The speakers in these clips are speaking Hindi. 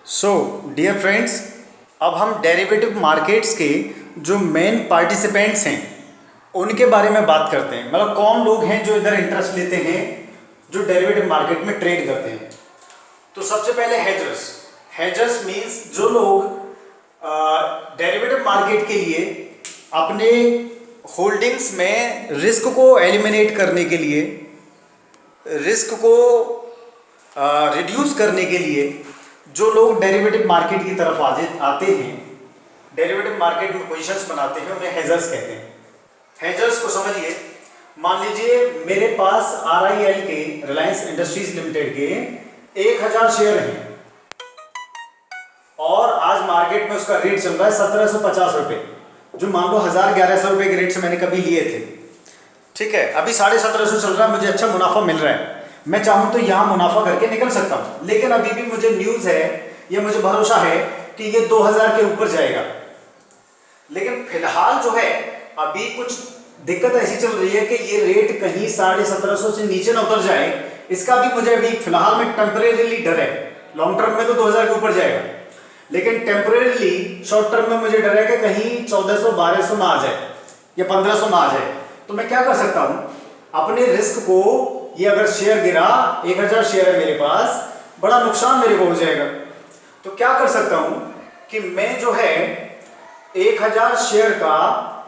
सो डियर फ्रेंड्स, अब हम डेरिवेटिव मार्केट्स के जो मेन पार्टिसिपेंट्स हैं उनके बारे में बात करते हैं। मतलब कौन लोग हैं जो इधर इंटरेस्ट लेते हैं, जो डेरिवेटिव मार्केट में ट्रेड करते हैं। तो सबसे पहले हेजर्स। हेजर्स मीन्स जो लोग डेरिवेटिव मार्केट के लिए अपने होल्डिंग्स में रिस्क को एलिमिनेट करने के लिए, रिस्क को रिड्यूस करने के लिए जो लोग डेरिवेटिव मार्केट की तरफ आते हैं, डेरिवेटिव मार्केट में पोजीशंस बनाते हैं, उन्हें हेजर्स कहते हैं। हेजर्स को समझिए, मान लीजिए मेरे पास RIL के, रिलायंस इंडस्ट्रीज लिमिटेड के 1000 शेयर हैं और आज मार्केट में उसका रेट चल रहा है 1750 रुपये, जो मान लो 1100 रुपये के रेट से मैंने कभी लिए थे। ठीक है, अभी 1750 चल रहा है, मुझे अच्छा मुनाफा मिल रहा है। मैं चाहूं तो यहां मुनाफा करके निकल सकता हूं, लेकिन अभी भी मुझे न्यूज है या मुझे भरोसा है कि ये 2000 के ऊपर जाएगा। लेकिन फिलहाल जो है अभी कुछ दिक्कत ऐसी चल रही है कि ये रेट कहीं 1750 से नीचे ना उतर जाए, इसका भी मुझे अभी फिलहाल में टेम्परेरीली डर है। लॉन्ग टर्म में तो 2000 के ऊपर जाएगा, लेकिन टेम्परेरीली शॉर्ट टर्म में मुझे डर है कि कहीं 1400 1200 ना आ जाए या 1500 ना आ जाए। तो मैं क्या कर सकता हूं, अपने रिस्क को, ये अगर शेयर गिरा, 1000 शेयर है मेरे पास, बड़ा नुकसान मेरे को हो जाएगा। तो क्या कर सकता हूं कि मैं जो है 1000 शेयर का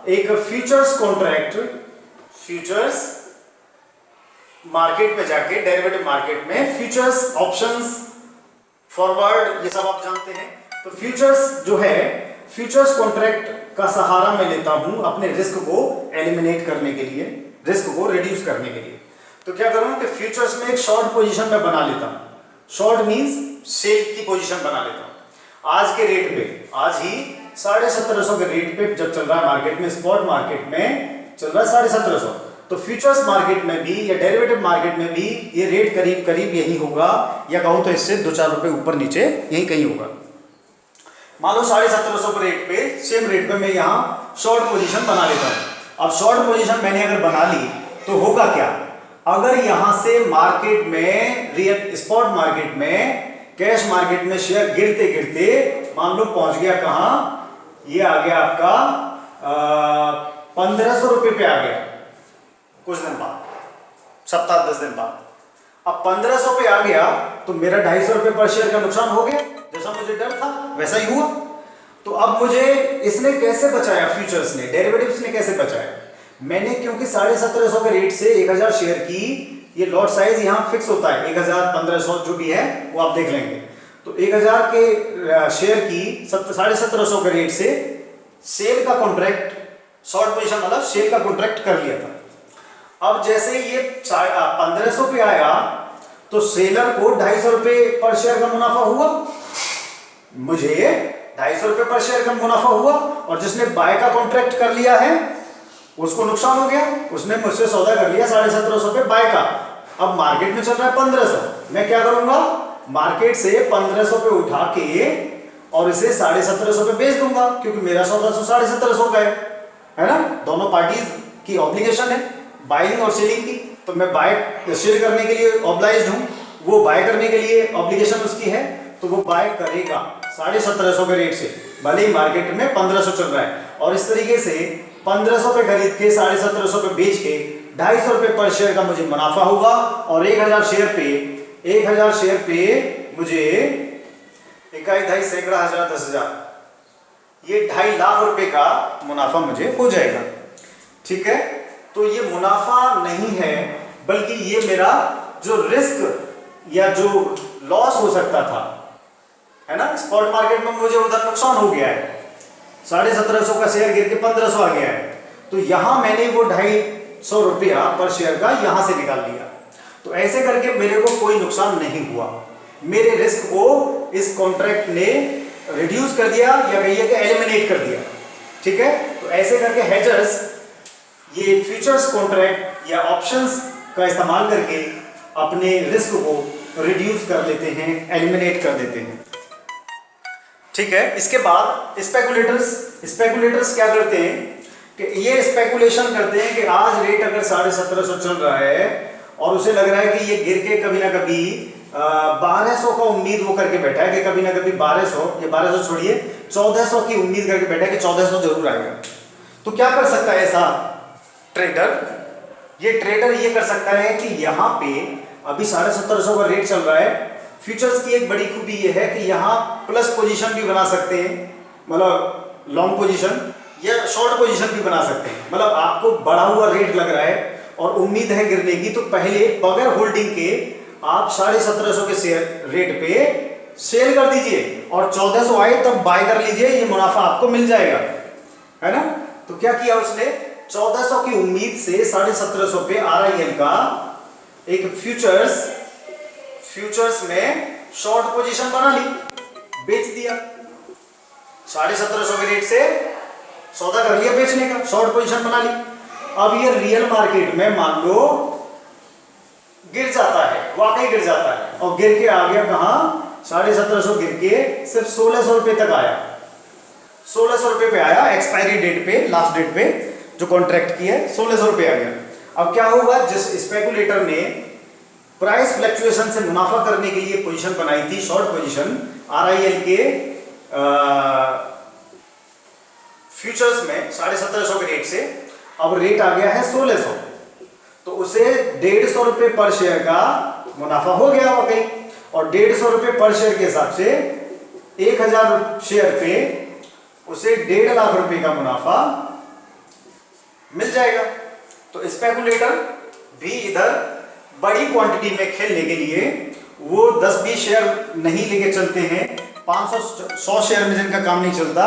एक फ्यूचर्स कॉन्ट्रैक्ट, फ्यूचर्स मार्केट में जाके, डेरिवेटिव मार्केट में फ्यूचर्स, ऑप्शंस, फॉरवर्ड, ये सब आप जानते हैं। तो फ्यूचर्स जो है, फ्यूचर्स कॉन्ट्रैक्ट का सहारा मैं लेता हूं अपने रिस्क को एलिमिनेट करने के लिए, रिस्क को रिड्यूस करने के लिए। तो क्या करूं कि फ्यूचर्स में एक शॉर्ट पोजीशन में बना लेता हूं। शॉर्ट मींस सेल की पोजीशन बना लेता हूं आज के रेट पे, आज ही 1750 के रेट पे जब चल रहा है मार्केट में, स्पॉट मार्केट में चल रहा है 1750, तो फ्यूचर्स मार्केट में भी या डेरिवेटिव मार्केट में भी ये रेट करीब करीब यही होगा, या कहूं तो इससे 2-4 रुपए ऊपर नीचे यही कहीं होगा। मान लो 1750 के रेट पे, सेम रेट पे मैं यहाँ शॉर्ट पोजीशन बना लेता हूं। अब शॉर्ट पोजीशन मैंने अगर बना ली तो होगा क्या, अगर यहां से मार्केट में, रियल स्पॉट मार्केट में, कैश मार्केट में शेयर गिरते गिरते मान लो पहुंच गया कहां, ये आ गया आपका 1500 रुपये पे आ गया कुछ दिन बाद, सप्ताह 10 दिन बाद। अब 1500 पे आ गया तो मेरा 250 रुपये पर शेयर का नुकसान हो गया, जैसा मुझे डर था वैसा ही हुआ। तो अब मुझे इसने कैसे बचाया, फ्यूचर्स ने, डेरिवेटिव्स ने कैसे बचाया, मैंने क्योंकि 1750 के रेट से 1000 शेयर की, ये लॉट साइज यहाँ फिक्स होता है 1000 1500 जो भी है वो आप देख लेंगे। तो 1000 के शेयर की 1750 के रेट से सेल का कॉन्ट्रैक्ट, शॉर्ट पोजीशन मतलब सेल का कॉन्ट्रैक्ट कर लिया था। अब जैसे ये 1500 पे आया तो सेलर को 250 रुपये पर शेयर का मुनाफा हुआ, मुझे 250 रुपये पर शेयर का मुनाफा हुआ, और जिसने बाय का कॉन्ट्रैक्ट कर लिया है उसको नुकसान हो गया, उसने मुझसे सौदा कर लिया 1750 पे बाय का। अब मार्केट में चल रहा है 1500, मैं क्या करूंगा, मार्केट से 1500 पे उठा के और इसे 1750 पे बेच दूंगा, क्योंकि मेरा सौदा तो 1750 का है ना, दोनों पार्टीज की ऑब्लिगेशन है बाइंग और सेलिंग की। तो मैं बाय शेयर करने के लिए ऑब्लाइज्ड हूं, वो बाय करने के लिए ऑब्लिगेशन उसकी है, तो वो बाय करेगा 1750 के रेट से, भले ही मार्केट में 1500 चल रहा है। और इस तरीके से 1500 पे खरीद के 1750 पे बेच के 250 रुपये पर शेयर का मुझे मुनाफा होगा, और 1000 शेयर पे मुझे 1 2 सैकड़ा हजार 10,000, ये 2.5 लाख रुपए का मुनाफा मुझे हो जाएगा। ठीक है, तो ये मुनाफा नहीं है, बल्कि ये मेरा जो रिस्क या जो लॉस हो सकता था, है ना, स्पॉट मार्केट में मुझे उधर नुकसान हो गया है, 1750 का शेयर गिर के 1500 आ गया है, तो यहां मैंने वो 250 रुपया पर शेयर का यहां से निकाल लिया। तो ऐसे करके मेरे को कोई नुकसान नहीं हुआ, मेरे रिस्क को इस कॉन्ट्रैक्ट ने रिड्यूस कर दिया, या कहिए कि एलिमिनेट कर दिया। ठीक है, तो ऐसे करके हेजर्स ये फ्यूचर्स कॉन्ट्रैक्ट या ऑप्शंस का इस्तेमाल करके अपने रिस्क को रिड्यूस कर लेते हैं, एलिमिनेट कर देते हैं। ठीक है, इसके बाद स्पेकुलेटर्स क्या करते हैं कि ये स्पेकुलेशन करते हैं कि आज रेट अगर 1750 चल रहा है और उसे लग रहा है कि ये गिर के कभी ना कभी 1200 का उम्मीद वो करके बैठा है कि कभी ना कभी 1200, ये 1200 छोड़िए, 1400 की उम्मीद करके बैठा है कि 1400 जरूर आएगा। तो क्या कर सकता है ऐसा ट्रेडर? ये ट्रेडर ये कर सकता है कि यहाँ पे अभी 1750 का रेट चल रहा है। फ्यूचर्स की एक बड़ी खूबी ये है कि यहाँ प्लस पोजीशन भी बना सकते हैं, मतलब लॉन्ग पोजीशन, या शॉर्ट पोजीशन भी बना सकते हैं। मतलब आपको बढ़ा हुआ रेट लग रहा है और उम्मीद है गिरने की, तो पहले बगैर होल्डिंग के आप 1750 के शेयर रेट पे सेल कर दीजिए और 1400 आए तब बाय कर लीजिए, ये मुनाफा आपको मिल जाएगा, है ना। तो क्या किया उसने, 1400 की उम्मीद से 1750 पे RIL का एक फ्यूचर्स में शॉर्ट पोजीशन बना ली, बेच दिया। 1750 के रेट से सौदा कर लिया बेचने का, शॉर्ट पोजीशन बना ली। अब ये रियल मार्केट में मान लो गिर जाता है, वाकई गिर जाता है, और गिर के आ गया कहां, 1750 गिर के सिर्फ 1600 रुपए तक आया। 1600 रुपए पे आया एक्सपायरी डेट पे, लास्ट डेट पे जो कॉन्ट्रैक्ट की है, 1600 रुपए आ गया। अब क्या होगा, जिस स्पेकुलेटर ने प्राइस फ्लक्चुएशन से मुनाफा करने के लिए पोजीशन बनाई थी, शॉर्ट पोजीशन RIL के फ्यूचर्स में 1750 के रेट से, अब रेट आ गया है 1600, तो उसे 150 रुपए पर शेयर का मुनाफा हो गया वाकई। और 150 रुपए पर शेयर के हिसाब से 1000 शेयर पे उसे 1.5 लाख रुपए का मुनाफा मिल जाएगा। तो स्पेकुलेटर भी इधर बड़ी क्वांटिटी में खेलने के लिए वो 10-20 शेयर नहीं लेके चलते हैं, 500-100 शेयर में जिनका काम नहीं चलता,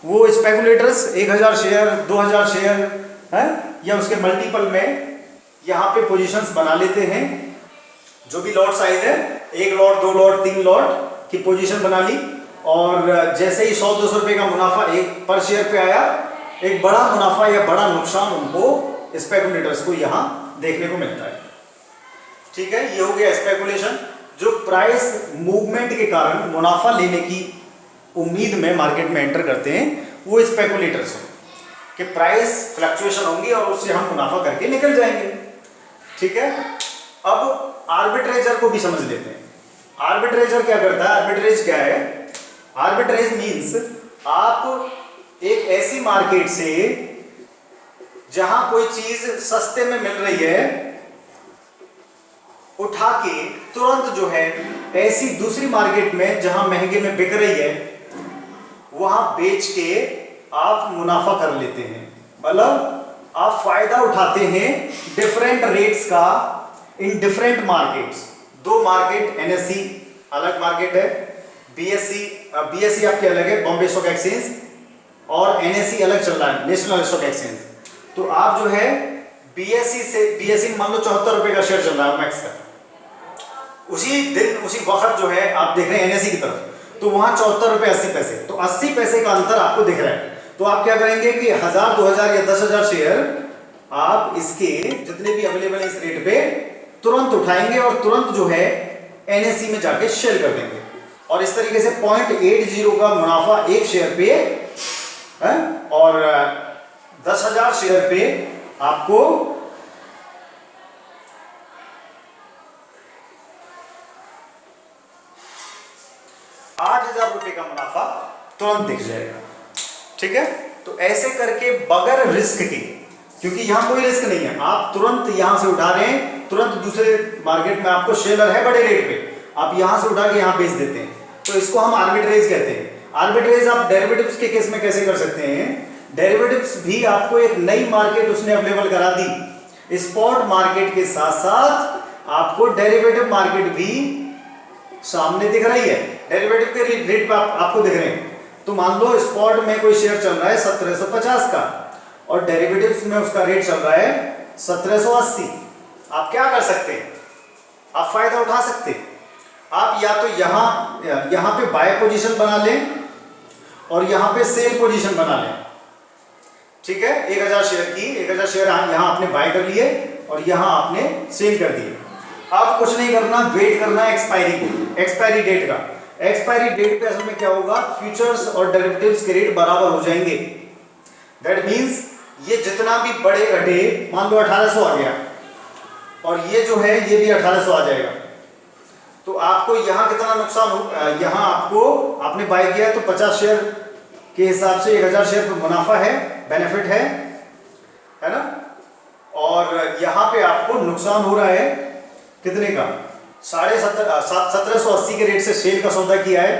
वो स्पेकुलेटर्स 1000 शेयर 2000 शेयर है या उसके मल्टीपल में यहाँ पे पोजीशंस बना लेते हैं। जो भी लॉट साइज है, 1 लॉट 2 लॉट 3 लॉट की पोजीशन बना ली, और जैसे ही 100-200 रुपए का मुनाफा एक पर शेयर पे आया, एक बड़ा मुनाफा या बड़ा नुकसान उनको स्पेकुलेटर्स को यहाँ देखने को मिलता है। ठीक है, ये हो गया स्पेकुलेशन। जो प्राइस मूवमेंट के कारण मुनाफा लेने की उम्मीद में मार्केट में एंटर करते हैं, वो स्पेकुलेटर्स हैं कि प्राइस फ्लक्चुएशन होंगी और उससे हम मुनाफा करके निकल जाएंगे। ठीक है, अब आर्बिट्रेजर को भी समझ लेते हैं। आर्बिट्रेजर क्या करता है? आर्बिट्रेज क्या है? आर्बिट्रेज मींस आप एक ऐसी मार्केट से जहां कोई चीज सस्ते में मिल रही है, उठा के तुरंत जो है ऐसी दूसरी मार्केट में जहां महंगे में बिक रही है, वहां बेच के आप मुनाफा कर लेते हैं। मतलब आप फायदा उठाते हैं डिफरेंट रेट्स का इन डिफरेंट मार्केट्स। दो मार्केट, NSE अलग मार्केट है, BSE आपके अलग है, बॉम्बे स्टॉक एक्सचेंज, और NSE अलग चल रहा है, नेशनल स्टॉक एक्सचेंज। तो आप जो है BSE मान लो 74 रुपए का शेयर चल रहा है मैक्स का, उसी दिन उसी वक्त जो है आप देख रहे हैं NSE की तरफ, तो वहां 74 रुपए 80 पैसे, तो 80 पैसे का अंतर आपको दिख रहा है। तो आप क्या करेंगे कि 1000 2000 या 10,000 शेयर आप इसके जितने भी अवेलेबल है इस रेट पे तुरंत उठाएंगे और तुरंत जो है NSE में जाके शेयर कर देंगे, और इस तरीके से 0.80 का मुनाफा एक शेयर पे है, और 10,000 शेयर पे आपको 8,000 रुपए का मुनाफा तुरंत दिख जाएगा। ठीक है, तो ऐसे करके बगैर रिस्क के, क्योंकि यहां कोई रिस्क नहीं है, आप तुरंत यहां से उठा रहे हैं, तुरंत दूसरे मार्केट में आपको शेयर है बड़े रेट पे, आप यहां से उठा के यहां बेच देते हैं, तो इसको हम आर्बिट्रेज कहते हैं। आर्बिट्रेज आप डेरिवेटिव्स के केस में कैसे कर सकते हैं? डेरिवेटिव्स भी आपको एक नई मार्केट उसने अवेलेबल करा दी। स्पॉट मार्केट के साथ साथ आपको डेरिवेटिव मार्केट भी सामने दिख रही है, डेरिवेटिव के रेट पे आपको दिख रहे हैं। तो मान लो स्पॉट में कोई शेयर चल रहा है 1750 का, और डेरिवेटिव्स में उसका रेट चल रहा है 1780। आप क्या कर सकते हैं? आप फायदा उठा सकते हैं। आप या तो यहां पे बाय पोजीशन बना लें और यहां पे सेल पोजीशन बना लें। ठीक है, 1000 शेयर की 1000 शेयर यहां आपने बाय कर लिए और यहां आपने सेल कर दिए। अब कुछ नहीं करना, वेट करना है एक्सपायरी डेट का। एक्सपायरी डेट पे असल में क्या होगा, फ्यूचर्स और डेरिवेटिव्स के रेट बराबर हो जाएंगे। दैट मींस ये जितना भी बढ़े घटे, मान लो 1800 आ गया और ये जो है ये भी 1800 आ जाएगा, तो आपको यहाँ कितना नुकसान हो, यहाँ आपको आपने बाय किया तो 50 शेयर के हिसाब से 1000 शेयर पर मुनाफा है, बेनिफिट है ना। और यहाँ पे आपको नुकसान हो रहा है कितने का, 1780 के रेट से सेल का सौदा किया है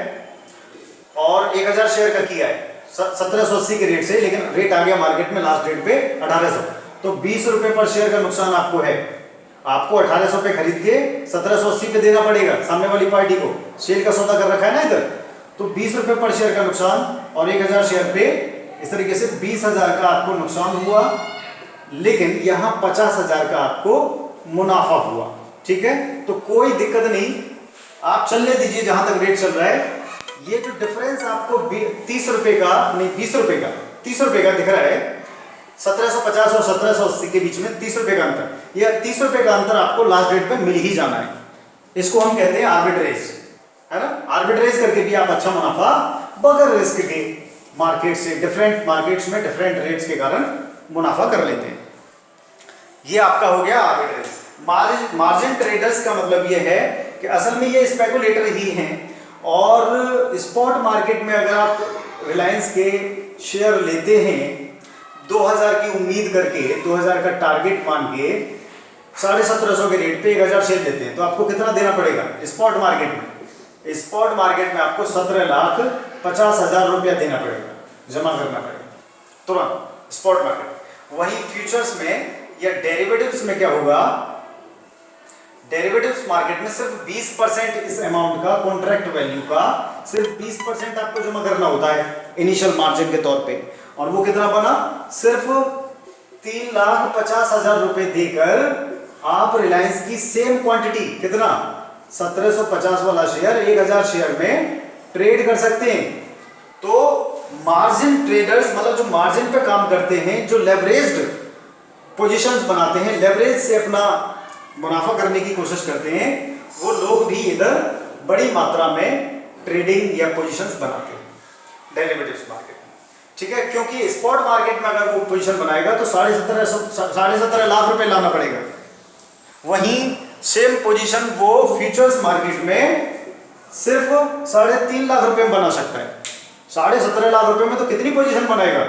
और 1000 शेयर का किया है 1780 के रेट से, लेकिन रेट आ गया मार्केट में लास्ट डेट पे 1800, तो 20 रुपए पर शेयर का नुकसान आपको है। आपको 1800 पे खरीद के 1780 पे देना पड़ेगा सामने वाली पार्टी को, सेल का सौदा कर रखा है ना इधर, तो 20 रुपए पर शेयर का नुकसान और 1000 शेयर पे इस तरीके से 20,000 का आपको नुकसान हुआ, लेकिन यहाँ 50,000 का आपको मुनाफा हुआ। ठीक है, तो कोई दिक्कत नहीं, आप चलने दीजिए जहां तक रेट चल रहा है। ये जो डिफरेंस आपको 30 रुपए का नहीं 20 रुपए का 30 रुपए का दिख रहा है, 1750 और 1780 के बीच में 30 रुपए का अंतर, यह 30 रुपए का अंतर आपको लास्ट डेट पे मिल ही जाना है। इसको हम कहते हैं आर्बिट्रेज, है ना। आर्बिट्रेज करके भी आप अच्छा मुनाफा बगैर रिस्क के मार्केट से, डिफरेंट मार्केट्स में डिफरेंट रेट्स के कारण मुनाफा कर लेते हैं। ये आपका हो गया आर्बिट्रेज। मार्जिन ट्रेडर्स का मतलब ये है कि असल में ये स्पेकुलेटर ही हैं, और स्पॉट मार्केट में अगर आप रिलायंस के शेयर लेते हैं 2000 की उम्मीद करके, 2000 का टारगेट मान के 1750 के रेट पे 1000 शेयर लेते हैं, तो आपको कितना देना पड़ेगा स्पॉट मार्केट में? स्पॉट मार्केट में आपको 17,50,000 रुपया देना पड़ेगा, जमा करना पड़ेगा तुरंत स्पॉट मार्केट। वही फ्यूचर्स में या डेरिवेटिव्स में क्या होगा, डेरिवेटिव्स मार्केट में सिर्फ 20% इस अमाउंट का, कॉन्ट्रैक्ट वैल्यू का सिर्फ 20% आपको जमा करना होता है इनिशियल मार्जिन के तौर पे, और वो कितना बना, सिर्फ 3,50,000 रुपए देकर आप रिलायंस की सेम क्वांटिटी, कितना 1750 वाला शेयर 1000 शेयर में ट्रेड कर सकते हैं। तो मार्जिन ट्रेडर्स मतलब जो मार्जिन पे काम करते हैं, जो लेवरेज्ड पोजीशंस बनाते हैं, लेवरेज से अपना मुनाफा करने की कोशिश करते हैं, वो लोग भी इधर बड़ी मात्रा में ट्रेडिंग या पोजीशंस बनाते हैं डेरिवेटिव्स मार्केट में। ठीक है, क्योंकि स्पॉट मार्केट में अगर वो पोजीशन बनाएगा तो 17.5 लाख रुपए लाना पड़ेगा, वहीं सेम पोजीशन वो फ्यूचर्स मार्केट में सिर्फ 3.5 लाख रुपए में बना सकता है। 17.5 लाख रुपए में तो कितनी पोजीशन बनाएगा,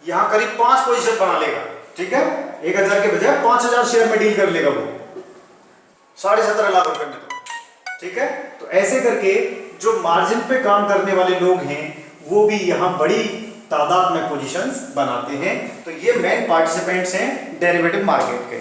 यहां करीब 5 पोजीशन बना लेगा। ठीक है, 1000 के बजाय 5000 शेयर में डील कर लेगा वो 17.5 लाख रुपए में तो। ठीक है, तो ऐसे करके जो मार्जिन पे काम करने वाले लोग हैं वो भी यहां बड़ी तादाद में पोजीशंस बनाते हैं। तो ये मेन पार्टिसिपेंट्स हैं डेरिवेटिव मार्केट के।